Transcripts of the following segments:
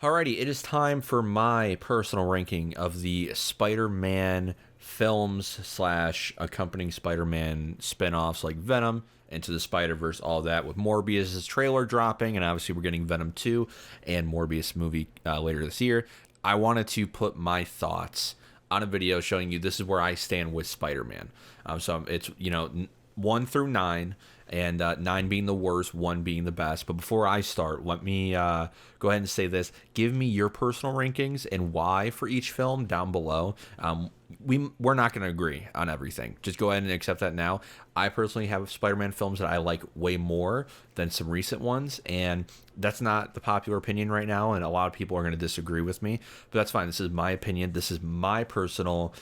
Alrighty, it is time for my personal ranking of the Spider-Man films slash accompanying Spider-Man spin-offs like Venom, Into the Spider-Verse, all that, with Morbius' trailer dropping, and obviously we're getting Venom 2 and Morbius movie later this year. I wanted to put my thoughts on a video showing you this is where I stand with Spider-Man. So it's, 1 through 9, and 9 being the worst, 1 being the best. But before I start, let me go ahead and say this. Give me your personal rankings and why for each film down below. We're not going to agree on everything. Just go ahead and accept that now. I personally have Spider-Man films that I like way more than some recent ones, and that's not the popular opinion right now, and a lot of people are going to disagree with me, but that's fine. This is my opinion. This is my personal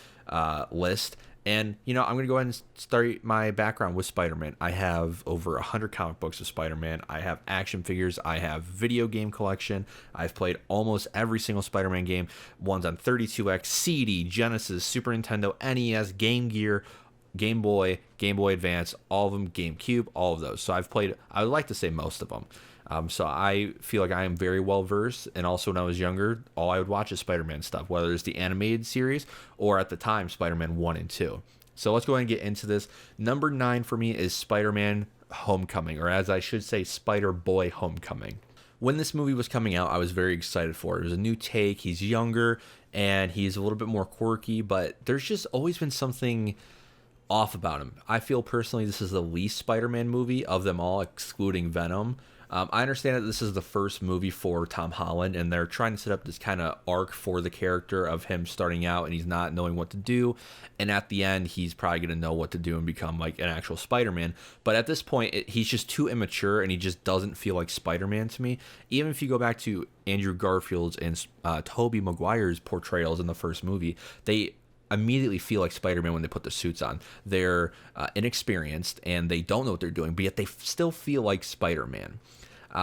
list. And, I'm going to go ahead and start my background with Spider-Man. I have over 100 comic books of Spider-Man. I have action figures. I have video game collection. I've played almost every single Spider-Man game. Ones on 32X, CD, Genesis, Super Nintendo, NES, Game Gear, Game Boy Advance, all of them, GameCube, all of those. So I've played, I would like to say most of them. So I feel like I am very well versed, and also when I was younger, all I would watch is Spider-Man stuff, whether it's the animated series or at the time Spider-Man 1 and 2. So let's go ahead and get into this. Number 9 for me is Spider-Man Homecoming, or as I should say, Spider-Boy Homecoming. When this movie was coming out, I was very excited for it. It was a new take. He's younger, and he's a little bit more quirky, but there's just always been something off about him. I feel personally this is the least Spider-Man movie of them all, excluding Venom. I understand that this is the first movie for Tom Holland, and they're trying to set up this kind of arc for the character of him starting out and he's not knowing what to do. And at the end, he's probably going to know what to do and become like an actual Spider-Man. But at this point, he's just too immature and he just doesn't feel like Spider-Man to me. Even if you go back to Andrew Garfield's and Tobey Maguire's portrayals in the first movie, they immediately feel like Spider-Man when they put the suits on. They're inexperienced and they don't know what they're doing, but yet they still feel like Spider-Man.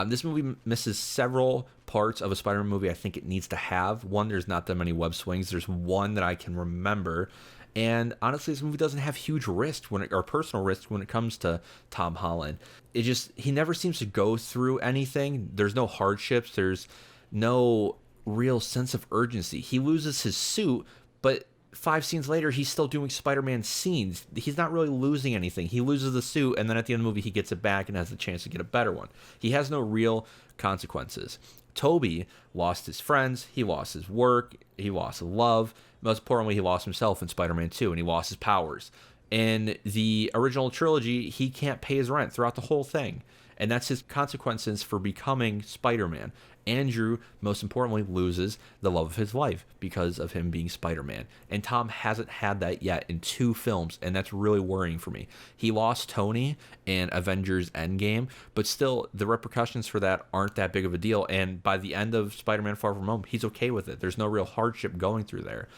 This movie misses several parts of a Spider-Man movie I think it needs to have. One, there's not that many web swings. There's one that I can remember. And honestly, this movie doesn't have huge risk or personal risk when it comes to Tom Holland. He never seems to go through anything. There's no hardships. There's no real sense of urgency. He loses his suit, but 5 scenes later, he's still doing Spider-Man scenes. He's not really losing anything. He loses the suit, and then at the end of the movie, he gets it back and has the chance to get a better one. He has no real consequences. Toby lost his friends. He lost his work. He lost love. Most importantly, he lost himself in Spider-Man 2, and he lost his powers. In the original trilogy, he can't pay his rent throughout the whole thing. And that's his consequences for becoming Spider-Man. Andrew, most importantly, loses the love of his life because of him being Spider-Man. And Tom hasn't had that yet in 2 films, and that's really worrying for me. He lost Tony in Avengers Endgame, but still, the repercussions for that aren't that big of a deal. And by the end of Spider-Man Far From Home, he's okay with it. There's no real hardship going through there.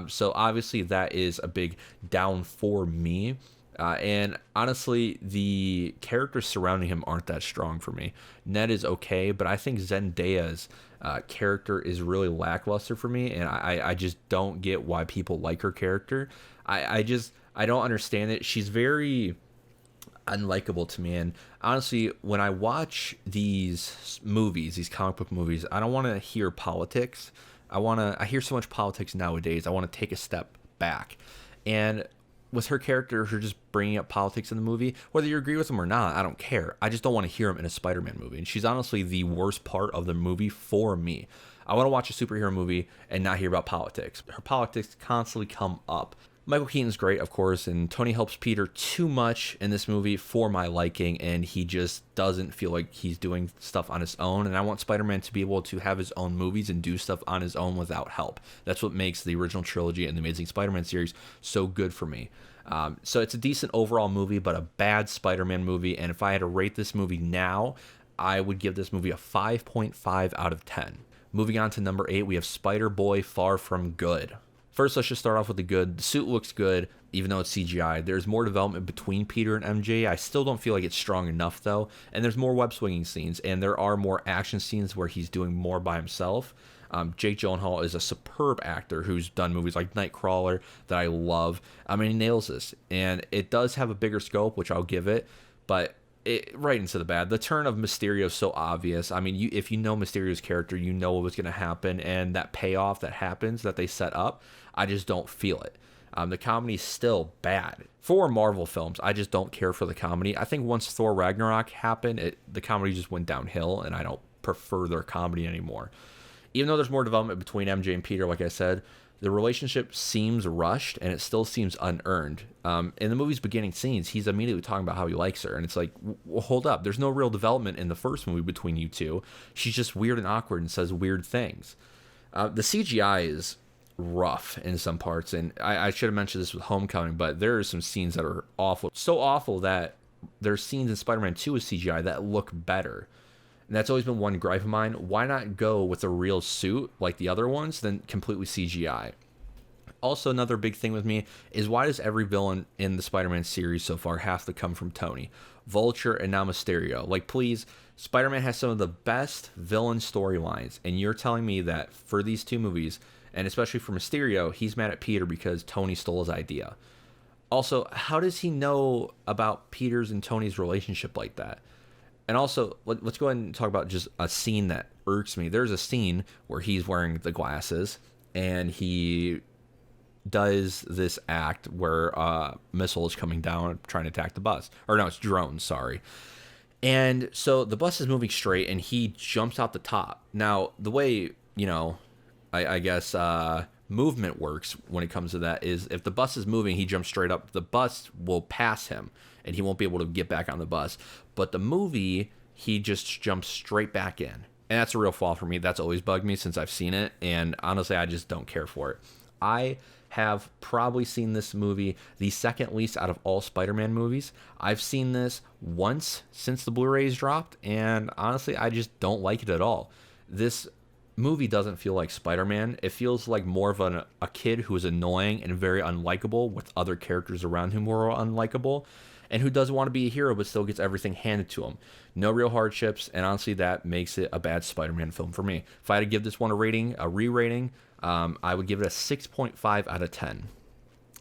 So obviously, that is a big down for me. And honestly, the characters surrounding him aren't that strong for me. Ned is okay, but I think Zendaya's character is really lackluster for me, and I just don't get why people like her character. I don't understand it. She's very unlikable to me, and honestly, when I watch these movies, these comic book movies, I don't want to hear politics. I hear so much politics nowadays. I want to take a step back, and with her character, her just bringing up politics in the movie, whether you agree with them or not, I don't care. I just don't want to hear them in a Spider-Man movie. And she's honestly the worst part of the movie for me. I want to watch a superhero movie and not hear about politics. Her politics constantly come up. Michael Keaton's great, of course, and Tony helps Peter too much in this movie for my liking, and he just doesn't feel like he's doing stuff on his own. And I want Spider-Man to be able to have his own movies and do stuff on his own without help. That's what makes the original trilogy and the Amazing Spider-Man series so good for me. So it's a decent overall movie, but a bad Spider-Man movie. And if I had to rate this movie now, I would give this movie a 5.5 out of 10. Moving on to number 8, we have Spider-Boy Far From Good. First, let's just start off with the good. The suit looks good, even though it's CGI. There's more development between Peter and MJ. I still don't feel like it's strong enough, though. And there's more web-swinging scenes, and there are more action scenes where he's doing more by himself. Jake Gyllenhaal is a superb actor who's done movies like Nightcrawler that I love. I mean, he nails this. And it does have a bigger scope, which I'll give it. But right into the bad. The turn of Mysterio is so obvious. I mean, if you know Mysterio's character, you know what was going to happen, and that payoff that happens that they set up, I just don't feel it. The comedy's still bad. For Marvel films, I just don't care for the comedy. I think once Thor Ragnarok happened, the comedy just went downhill, and I don't prefer their comedy anymore. Even though there's more development between MJ and Peter, like I said, the relationship seems rushed, and it still seems unearned. In the movie's beginning scenes, he's immediately talking about how he likes her, and it's like, well, hold up. There's no real development in the first movie between you two. She's just weird and awkward and says weird things. The CGI is rough in some parts, and I should have mentioned this with Homecoming, but there are some scenes that are awful. So awful that there's scenes in Spider-Man 2 with CGI that look better. And that's always been one gripe of mine. Why not go with a real suit like the other ones than completely CGI? Also, another big thing with me is, why does every villain in the Spider-Man series so far have to come from Tony? Vulture and now Mysterio. Like, please, Spider-Man has some of the best villain storylines, and you're telling me that for these two movies, and especially for Mysterio, he's mad at Peter because Tony stole his idea. Also, how does he know about Peter's and Tony's relationship like that? And also, let's go ahead and talk about just a scene that irks me. There's a scene where he's wearing the glasses, and he does this act where a missile is coming down trying to attack the bus. Or no, it's drones, sorry. And so the bus is moving straight, and he jumps out the top. Now, the way, I guess movement works when it comes to that is, if the bus is moving, he jumps straight up. The bus will pass him, and he won't be able to get back on the bus. But the movie, he just jumps straight back in. And that's a real flaw for me. That's always bugged me since I've seen it. And honestly, I just don't care for it. I have probably seen this movie the second least out of all Spider-Man movies. I've seen this once since the Blu-rays dropped. And honestly, I just don't like it at all. This movie doesn't feel like Spider-Man. It feels like more of a kid who is annoying and very unlikable, with other characters around him who are unlikable, and who doesn't want to be a hero but still gets everything handed to him. No real hardships, and honestly, that makes it a bad Spider-Man film for me. If I had to give this one a re-rating, I would give it a 6.5 out of 10.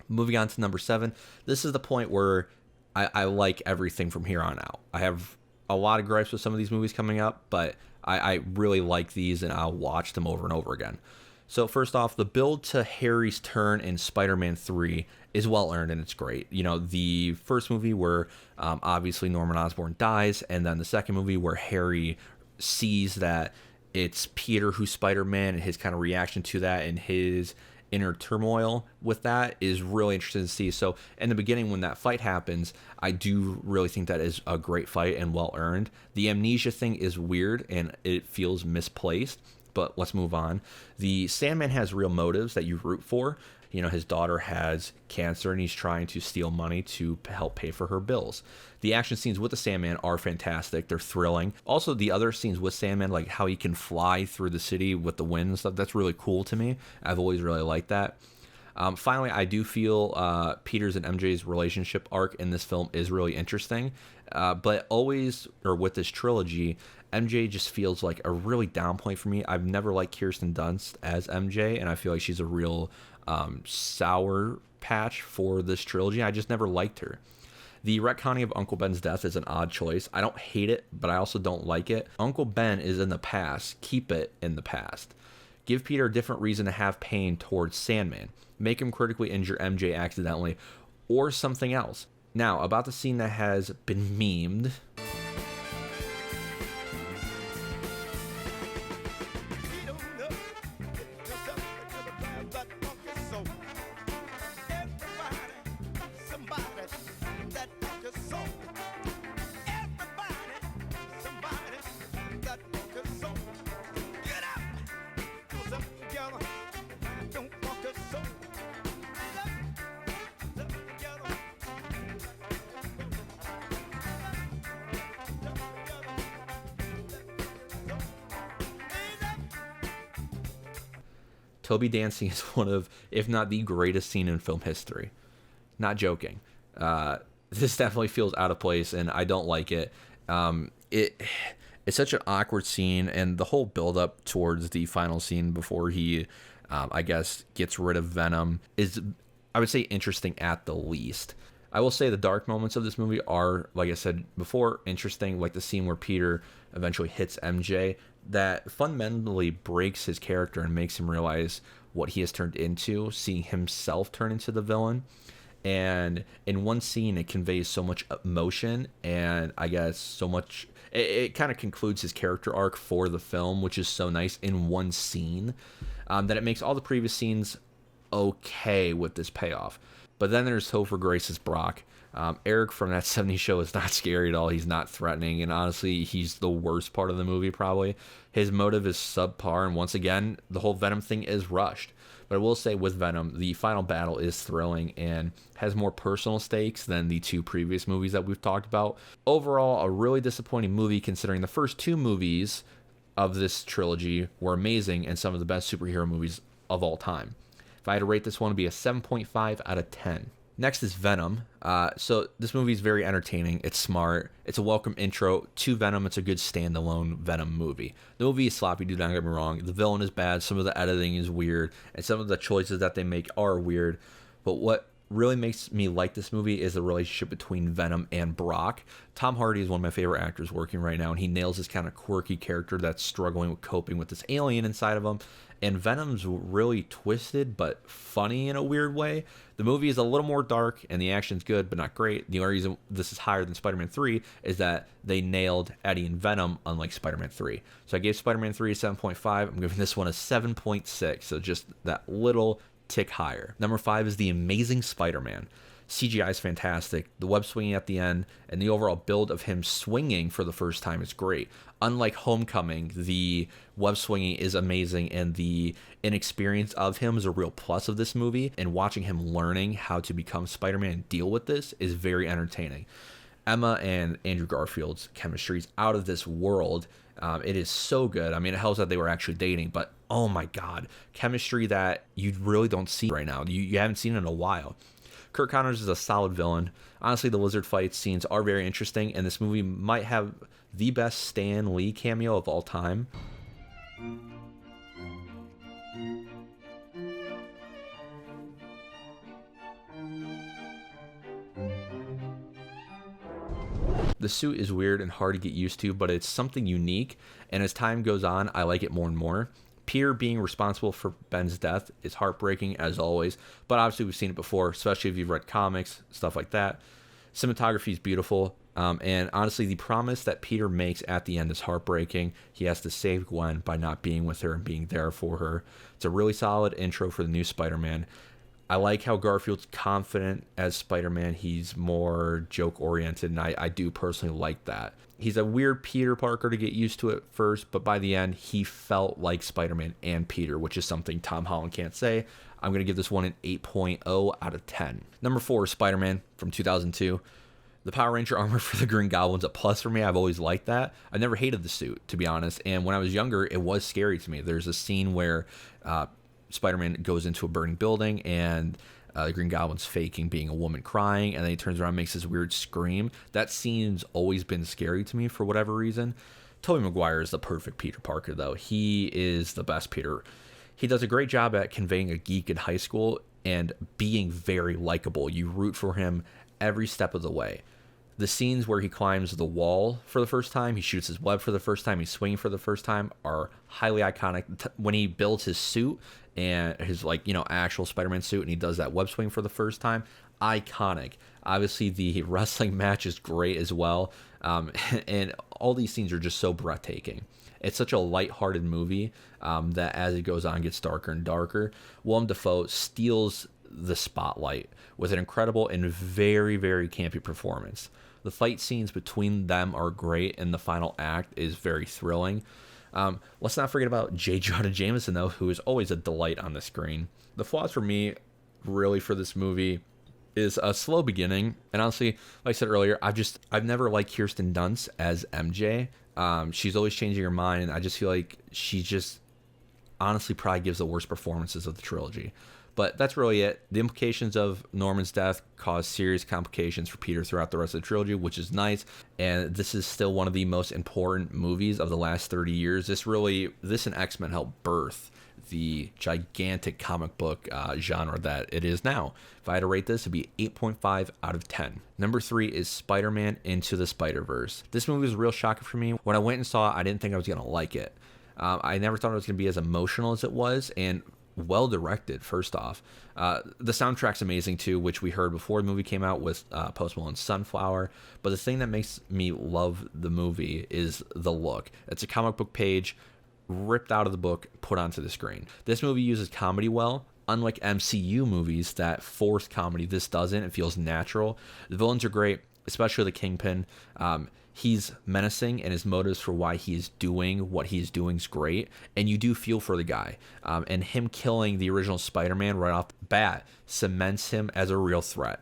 Moving on to number 7. This is the point where I like everything from here on out. I have a lot of gripes with some of these movies coming up, but I really like these, and I'll watch them over and over again. So first off, the build to Harry's turn in Spider-Man 3 is well earned, and it's great. The first movie where obviously Norman Osborn dies, and then the second movie where Harry sees that it's Peter who's Spider-Man, and his kind of reaction to that and his inner turmoil with that is really interesting to see. So in the beginning, when that fight happens, I do really think that is a great fight and well earned. The amnesia thing is weird and it feels misplaced, but let's move on. The Sandman has real motives that you root for. His daughter has cancer, and he's trying to steal money to help pay for her bills. The action scenes with the Sandman are fantastic. They're thrilling. Also, the other scenes with Sandman, like how he can fly through the city with the wind and stuff, that's really cool to me. I've always really liked that. Finally, I do feel Peter's and MJ's relationship arc in this film is really interesting. But always, or with this trilogy, MJ just feels like a really down point for me. I've never liked Kirsten Dunst as MJ, and I feel like she's a real sour patch for this trilogy. I just never liked her. The retconning of Uncle Ben's death is an odd choice. I don't hate it, but I also don't like it. Uncle Ben is in the past. Keep it in the past. Give Peter a different reason to have pain towards Sandman. Make him critically injure MJ accidentally, or something else. Now, about the scene that has been memed. Toby dancing is one of, if not the greatest scene in film history. Not joking. This definitely feels out of place, and I don't like it. It's such an awkward scene, and the whole build-up towards the final scene before he, I guess, gets rid of Venom is, I would say, interesting at the least. I will say the dark moments of this movie are, like I said before, interesting, like the scene where Peter eventually hits MJ, that fundamentally breaks his character and makes him realize what he has turned into, seeing himself turn into the villain. And in one scene, it conveys so much emotion, and I guess so much. It kind of concludes his character arc for the film, which is so nice in one scene, that it makes all the previous scenes okay with this payoff. But then there's Topher Grace's Brock. Eric from that 70s show is not scary at all. He's not threatening, and honestly, he's the worst part of the movie probably. His motive is subpar, and once again, the whole Venom thing is rushed. But I will say with Venom, the final battle is thrilling and has more personal stakes than the two previous movies that we've talked about. Overall, a really disappointing movie considering the first two movies of this trilogy were amazing and some of the best superhero movies of all time. If I had to rate this one, it would be a 7.5 out of 10. Next is Venom. So this movie is very entertaining. It's smart. It's a welcome intro to Venom. It's a good standalone Venom movie. The movie is sloppy, do not get me wrong. The villain is bad. Some of the editing is weird. And some of the choices that they make are weird. But what really makes me like this movie is the relationship between Venom and Brock. Tom Hardy is one of my favorite actors working right now, and he nails this kind of quirky character that's struggling with coping with this alien inside of him. And Venom's really twisted but funny in a weird way. The movie is a little more dark and the action's good but not great. The only reason this is higher than Spider-Man 3 is that they nailed Eddie and Venom, unlike Spider-Man 3. So I gave Spider-Man 3 a 7.5. I'm giving this one a 7.6, so just that little tick higher. Number 5 is The Amazing Spider-Man. CGI is fantastic. The web swinging at the end and the overall build of him swinging for the first time is great. Unlike Homecoming, the web swinging is amazing, and the inexperience of him is a real plus of this movie. And watching him learning how to become Spider-Man and deal with this is very entertaining. Emma and Andrew Garfield's chemistry is out of this world. It is so good. I mean, it helps that they were actually dating, but oh my God, chemistry that you really don't see right now. You haven't seen it in a while. Kirk Connors is a solid villain. Honestly, the lizard fight scenes are very interesting, and this movie might have the best Stan Lee cameo of all time. The suit is weird and hard to get used to, but it's something unique, and as time goes on, I like it more and more. Peter being responsible for Ben's death is heartbreaking, as always, but obviously we've seen it before, especially if you've read comics, stuff like that. Cinematography is beautiful, and honestly, the promise that Peter makes at the end is heartbreaking. He has to save Gwen by not being with her and being there for her. It's a really solid intro for the new Spider-Man. I like how Garfield's confident as Spider-Man. He's more joke-oriented, and I do personally like that. He's a weird Peter Parker to get used to at first, but by the end, he felt like Spider-Man and Peter, which is something Tom Holland can't say. I'm going to give this one an 8.0 out of 10. Number 4 is Spider-Man from 2002. The Power Ranger armor for the Green Goblin's a plus for me. I've always liked that. I never hated the suit, to be honest, and when I was younger, it was scary to me. There's a scene where Spider-Man goes into a burning building, and the Green Goblin's faking being a woman crying, and then he turns around and makes this weird scream. That scene's always been scary to me for whatever reason. Tobey Maguire is the perfect Peter Parker, though. He is the best Peter. He does a great job at conveying a geek in high school and being very likable. You root for him every step of the way. The scenes where he climbs the wall for the first time, he shoots his web for the first time, he's swinging for the first time, are highly iconic. When he builds his suit and his, actual Spider-Man suit, and he does that web swing for the first time, iconic. Obviously, the wrestling match is great as well, and all these scenes are just so breathtaking. It's such a lighthearted movie that as it goes on, gets darker and darker. Willem Dafoe steals the spotlight with an incredible and very, very campy performance. The fight scenes between them are great, and the final act is very thrilling. Let's not forget about J. Jonah Jameson, though, who is always a delight on the screen. The flaws for me, really, for this movie is a slow beginning. And honestly, like I said earlier, I've never liked Kirsten Dunst as MJ. She's always changing her mind, and I just feel like she's just honestly probably gives the worst performances of the trilogy. But that's really it. The implications of Norman's death cause serious complications for Peter throughout the rest of the trilogy, which is nice. And this is still one of the most important movies of the last 30 years. This and X-Men helped birth the gigantic comic book genre that it is now. If I had to rate this, it'd be 8.5 out of 10. Number 3 is Spider-Man Into the Spider-Verse. This movie was a real shocker for me. When I went and saw it, I didn't think I was going to like it. I never thought it was going to be as emotional as it was, and well directed. First off, the soundtrack's amazing too, which we heard before the movie came out with Post Malone's Sunflower. But the thing that makes me love the movie is the look. It's a comic book page ripped out of the book, put onto the screen. This movie uses comedy well. Unlike MCU movies that force comedy, this doesn't. It feels natural. The villains are great, especially the Kingpin. He's menacing, and his motives for why he's doing what he's doing is great, and you do feel for the guy. And him killing the original Spider-Man right off the bat cements him as a real threat.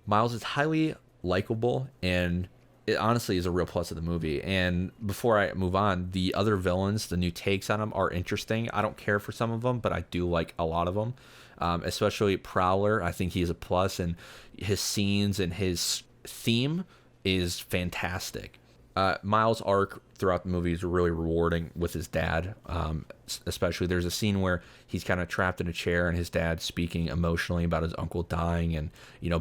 Miles is highly likable, and it honestly is a real plus of the movie. And before I move on, the other villains, the new takes on them are interesting. I don't care for some of them, but I do like a lot of them, especially Prowler. I think he's a plus, and his scenes and his theme is fantastic. Miles' arc throughout the movie is really rewarding with his dad. Especially there's a scene where he's kind of trapped in a chair and his dad's speaking emotionally about his uncle dying and,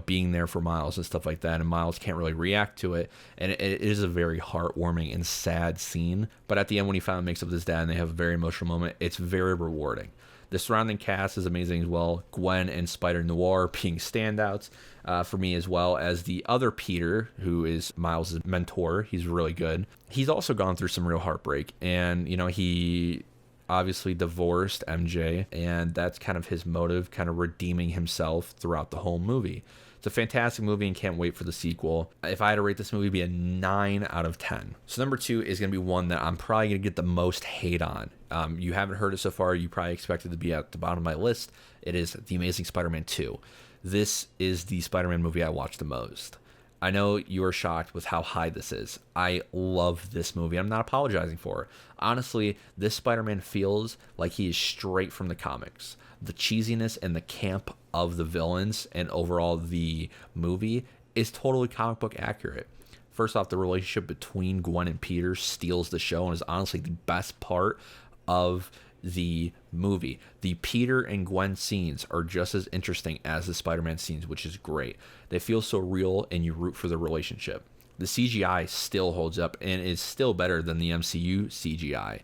being there for Miles and stuff like that. And Miles can't really react to it. And it is a very heartwarming and sad scene. But at the end, when he finally makes up with his dad and they have a very emotional moment, it's very rewarding. The surrounding cast is amazing as well. Gwen and Spider-Noir being standouts for me, as well as the other Peter, who is Miles' mentor. He's really good. He's also gone through some real heartbreak, and he obviously divorced MJ, and that's kind of his motive, kind of redeeming himself throughout the whole movie. It's a fantastic movie and can't wait for the sequel. If I had to rate this movie, it'd be a 9 out of 10. So number 2 is going to be one that I'm probably going to get the most hate on. You haven't heard it so far. You probably expected to be at the bottom of my list. It is The Amazing Spider-Man 2. This is the Spider-Man movie I watched the most. I know you are shocked with how high this is. I love this movie. I'm not apologizing for it. Honestly, this Spider-Man feels like he is straight from the comics. The cheesiness and the camp of the villains and overall the movie is totally comic book accurate. First off, the relationship between Gwen and Peter steals the show and is honestly the best part of the movie. The Peter and Gwen scenes are just as interesting as the Spider-Man scenes, which is great. They feel so real and you root for the relationship. The CGI still holds up and is still better than the MCU CGI.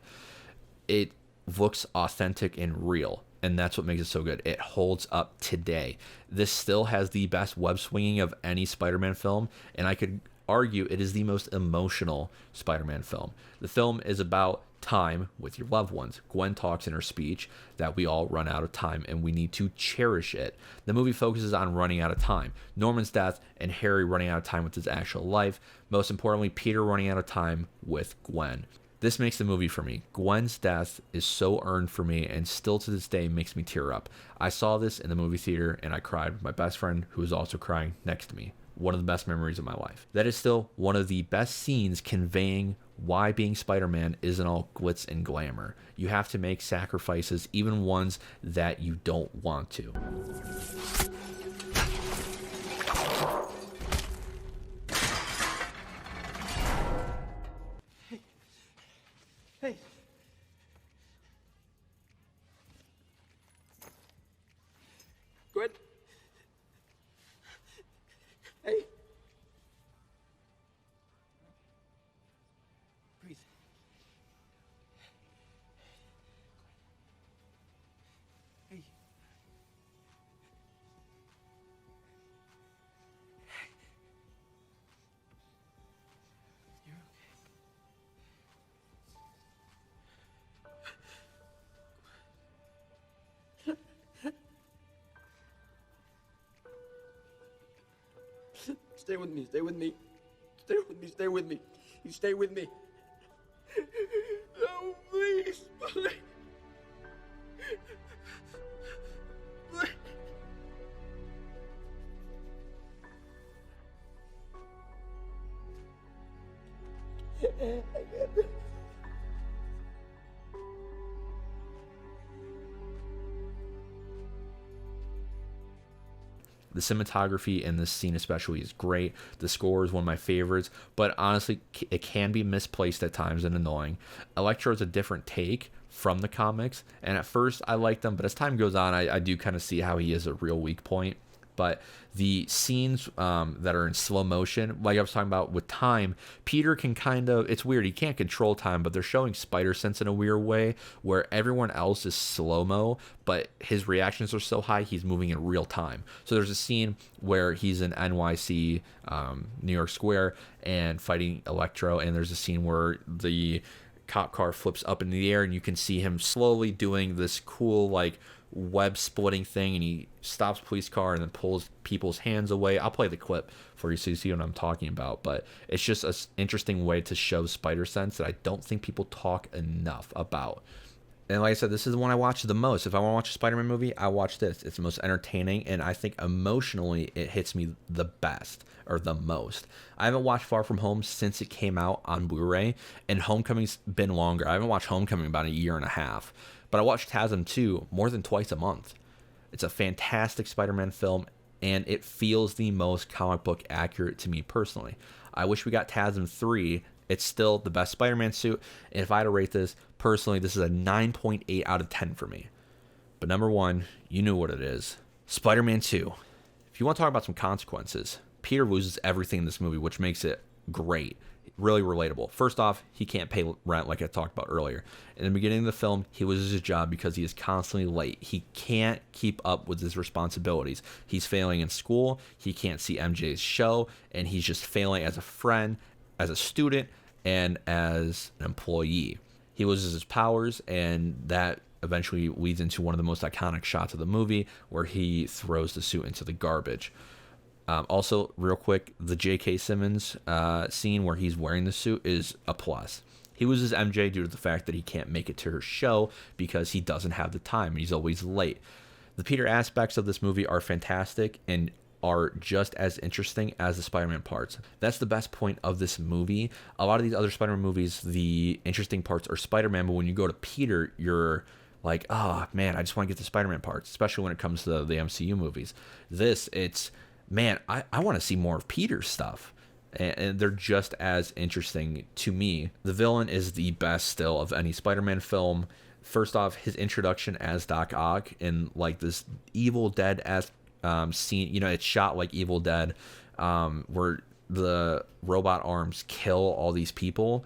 It looks authentic and real, and that's what makes it so good. It holds up today. This still has the best web swinging of any Spider-Man film, and I could argue it is the most emotional Spider-Man film. The film is about time with your loved ones. Gwen talks in her speech that we all run out of time and we need to cherish it. The movie focuses on running out of time, Norman's death, and Harry running out of time with his actual life. Most importantly, Peter running out of time with Gwen. This makes the movie for me. Gwen's death is so earned for me and still to this day makes me tear up. I saw this in the movie theater and I cried with my best friend who was also crying next to me. One of the best memories of my life. That is still one of the best scenes conveying why being Spider-Man isn't all glitz and glamour. You have to make sacrifices, even ones that you don't want to. Hey. Gwen. Hey. Breathe. Hey. You're okay. Stay with me. Stay with me. Stay with me. Stay with me. You stay with me. Oh, please. Please. I can't. The cinematography in this scene especially is great. The score is one of my favorites, but honestly, it can be misplaced at times and annoying. Electro is a different take from the comics, and at first I like them, but as time goes on, I do kind of see how he is a real weak point. But the scenes that are in slow motion, like I was talking about with time, Peter can kind of, it's weird, he can't control time, but they're showing spider sense in a weird way where everyone else is slow-mo, but his reactions are so high, he's moving in real time. So there's a scene where he's in NYC, New York Square, and fighting Electro, and there's a scene where the cop car flips up in the air, and you can see him slowly doing this cool, like, web splitting thing, and he stops police car and then pulls people's hands away. I'll play the clip for you so you see what I'm talking about, but it's just an interesting way to show spider sense that I don't think people talk enough about. And like I said, this is the one I watch the most. If I want to watch a Spider-Man movie, I watch this. It's the most entertaining, and I think emotionally it hits me the best, or the most. I haven't watched Far From Home since it came out on Blu-ray, and Homecoming's been longer. I haven't watched Homecoming about a year and a half. But I watch TASM 2 more than twice a month. It's a fantastic Spider-Man film, and it feels the most comic book accurate to me personally. I wish we got TASM 3. It's still the best Spider-Man suit, and if I had to rate this, personally, this is a 9.8 out of 10 for me. But number one, you knew what it is. Spider-Man 2. If you want to talk about some consequences, Peter loses everything in this movie, which makes it great. Really relatable. First off, he can't pay rent like I talked about earlier. In the beginning of the film, he loses his job because he is constantly late. He can't keep up with his responsibilities. He's failing in school, he can't see MJ's show, and he's just failing as a friend, as a student, and as an employee. He loses his powers, and that eventually leads into one of the most iconic shots of the movie where he throws the suit into the garbage. Also, real quick, the J.K. Simmons scene where he's wearing the suit is a plus. He loses MJ due to the fact that he can't make it to her show because he doesn't have the time. He's always late. The Peter aspects of this movie are fantastic and are just as interesting as the Spider-Man parts. That's the best point of this movie. A lot of these other Spider-Man movies, the interesting parts are Spider-Man, but when you go to Peter, you're like, oh man, I just want to get the Spider-Man parts, especially when it comes to the MCU movies. It's, man, I want to see more of Peter's stuff. And they're just as interesting to me. The villain is the best still of any Spider-Man film. First off, his introduction as Doc Ock in like this Evil Dead-esque scene. You know, it's shot like Evil Dead, where the robot arms kill all these people,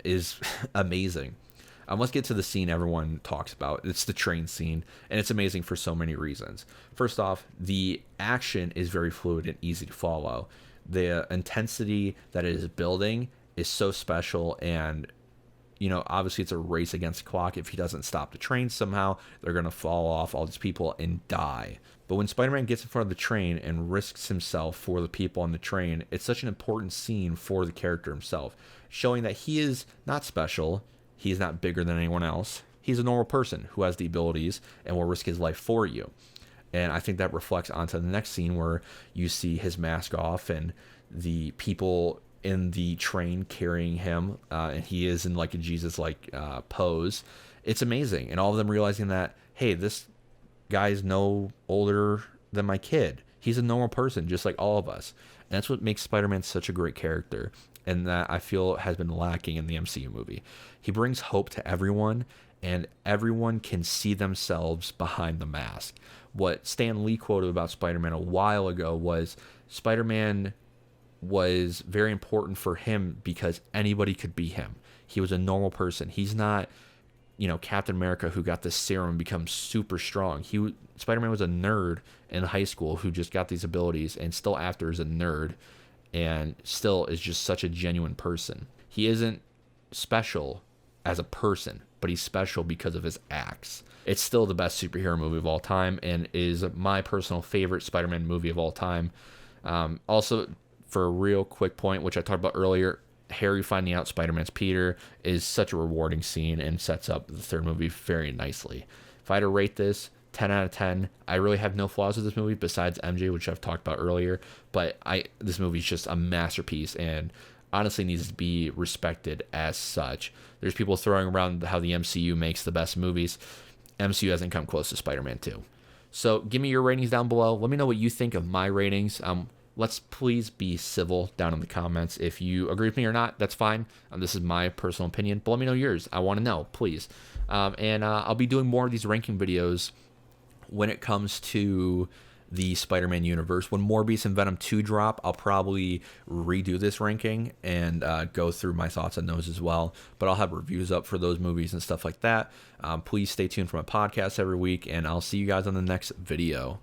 is amazing. Let's get to the scene everyone talks about. It's the train scene, and it's amazing for so many reasons. First off, the action is very fluid and easy to follow. The intensity that it is building is so special, and you know, obviously it's a race against the clock. If he doesn't stop the train somehow, they're going to fall off, all these people, and die. But when Spider-Man gets in front of the train and risks himself for the people on the train, it's such an important scene for the character himself, showing that he is not special, he is not bigger than anyone else. He's a normal person who has the abilities and will risk his life for you. And I think that reflects onto the next scene where you see his mask off and the people in the train carrying him, and he is in like a Jesus-like pose. It's amazing. And all of them realizing that, hey, this guy's no older than my kid. He's a normal person, just like all of us. And that's what makes Spider-Man such a great character, and that I feel has been lacking in the MCU movie. He brings hope to everyone, and everyone can see themselves behind the mask. What Stan Lee quoted about Spider-Man a while ago was Spider-Man was very important for him because anybody could be him. He was a normal person. He's not, you know, Captain America who got this serum and becomes super strong. Spider-Man was a nerd in high school who just got these abilities and still after is a nerd and still is just such a genuine person. He isn't special as a person, but he's special because of his acts. It's still the best superhero movie of all time and is my personal favorite Spider-Man movie of all time. Also, for a real quick point, which I talked about earlier, Harry finding out Spider-Man's Peter is such a rewarding scene and sets up the third movie very nicely. If I had to rate this 10 out of 10, I really have no flaws with this movie besides MJ, which I've talked about earlier, but this movie is just a masterpiece and honestly needs to be respected as such. There's people throwing around how the MCU makes the best movies. MCU hasn't come close to Spider-Man 2. So give me your ratings down below. Let me know what you think of my ratings. Let's please be civil down in the comments. If you agree with me or not, that's fine. This is my personal opinion, but let me know yours. I want to know, please. And I'll be doing more of these ranking videos when it comes to the Spider-Man universe. When Morbius and Venom 2 drop, I'll probably redo this ranking and go through my thoughts on those as well. But I'll have reviews up for those movies and stuff like that. Please stay tuned for my podcast every week, and I'll see you guys on the next video.